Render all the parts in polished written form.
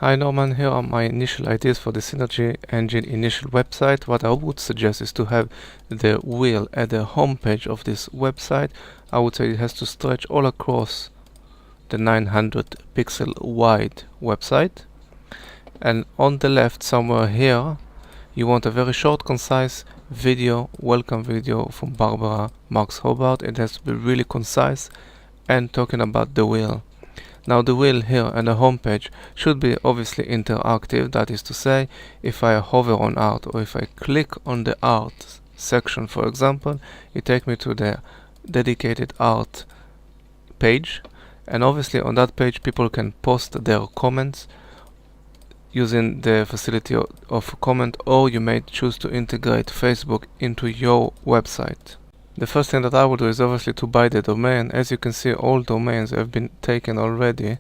Hi Norman, here are my initial ideas for the Synergy Engine initial website. What I would suggest is to have the wheel at the home page of this website. I would say it has to stretch all across the 900 pixel wide website. And on the left somewhere here, you want a very short, concise video, welcome video from Barbara Marx Hobart. It has to be really concise and talking about the wheel. Now the wheel here on the home page should be obviously interactive. That is to say, if I hover on art or if I click on the art section, for example, it takes me to the dedicated art page, and obviously on that page people can post their comments using the facility of comment, or you may choose to integrate Facebook into your website. The first thing that I will do is obviously to buy the domain. As you can see, all domains have been taken already.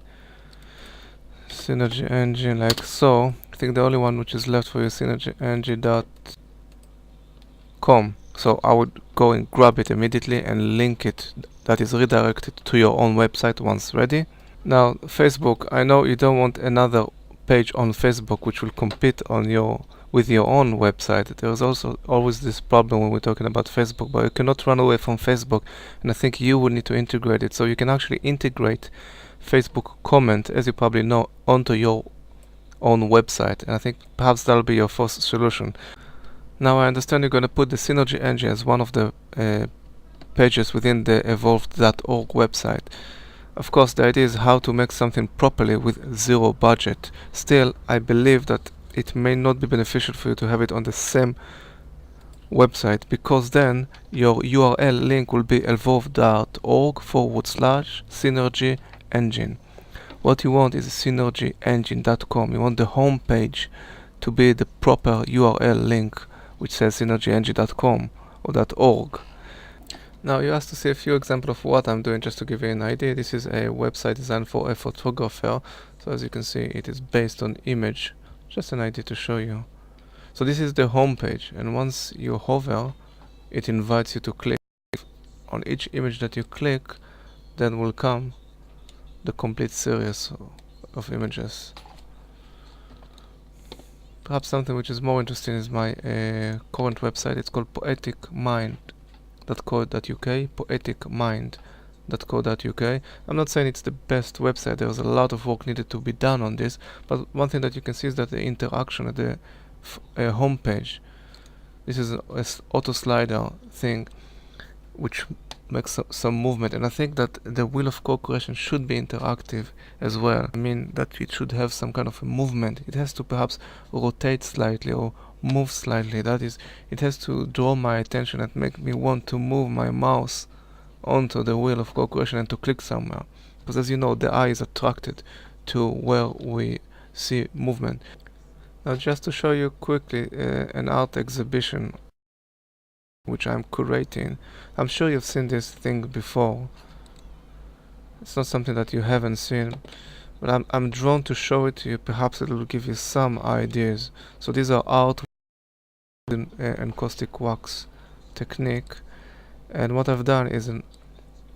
Synergy Engine, like so. I think the only one which is left for you is synergyengine.com. So I would go and grab it immediately and link it. That is redirected to your own website once ready. Now Facebook, I know you don't want another page on Facebook which will compete on with your own website. There is also always this problem when we're talking about Facebook, but you cannot run away from Facebook, and I think you will need to integrate it. So you can actually integrate Facebook comment, as you probably know, onto your own website, and I think perhaps that'll be your first solution. Now I understand you're going to put the Synergy Engine as one of the pages within the evolved.org website. Of course, the idea is how to make something properly with zero budget. Still, I believe that it may not be beneficial for you to have it on the same website, because then your URL link will be evolved.org/Synergy Engine. What you want is synergyengine.com. You want the home page to be the proper URL link, which says synergyengine.com or .org. Now you asked to see a few examples of what I'm doing, just to give you an idea. This is a website designed for a photographer. So as you can see, it is based on image. Just an idea to show you. So this is the home page, and once you hover, it invites you to click. On each image that you click, then will come the complete series of images. Perhaps something which is more interesting is my current website. It's called poeticmind.co.uk, poeticmind.co.uk. I'm not saying it's the best website. There's a lot of work needed to be done on this, but one thing that you can see is that the interaction at the home page, this is an auto slider thing which makes some movement, and I think that the wheel of co-creation should be interactive as well. I mean that it should have some kind of a movement. It has to perhaps rotate slightly or move slightly. That is, it has to draw my attention and make me want to move my mouse onto the wheel of co-creation and to click somewhere, because as you know, the eye is attracted to where we see movement. Now just to show you quickly an art exhibition which I'm curating. I'm sure you've seen this thing before. It's not something that you haven't seen, but I'm drawn to show it to you. Perhaps it will give you some ideas. So these are art in encaustic wax technique, and what I've done is a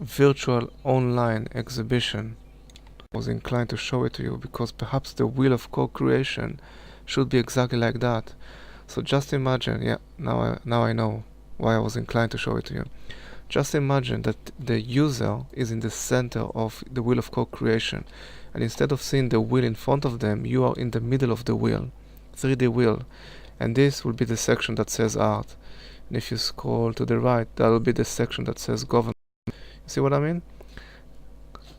virtual online exhibition. I was inclined to show it to you because perhaps the wheel of co-creation should be exactly like that. So just imagine, yeah, now I know why I was inclined to show it to you. Just imagine that the user is in the center of the wheel of co-creation, and instead of seeing the wheel in front of them, you are in the middle of the wheel, 3D wheel, and this will be the section that says art. And if you scroll to the right, that will be the section that says government. You see what I mean?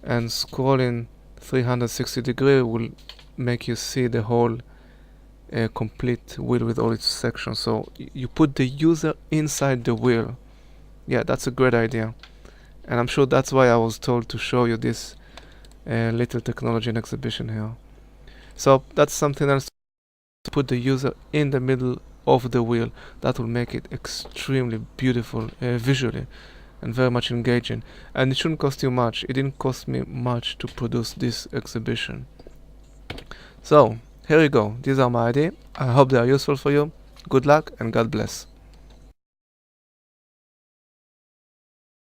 And scrolling 360 degrees will make you see the whole complete wheel with all its sections. So you put the user inside the wheel. Yeah, that's a great idea, and I'm sure that's why I was told to show you this little technology and exhibition here. So that's something else, to put the user in the middle of the wheel. That will make it extremely beautiful visually and very much engaging, and it shouldn't cost you much. It didn't cost me much to produce this exhibition. So here you go. These are my ideas. I hope they are useful for you. Good luck and God bless.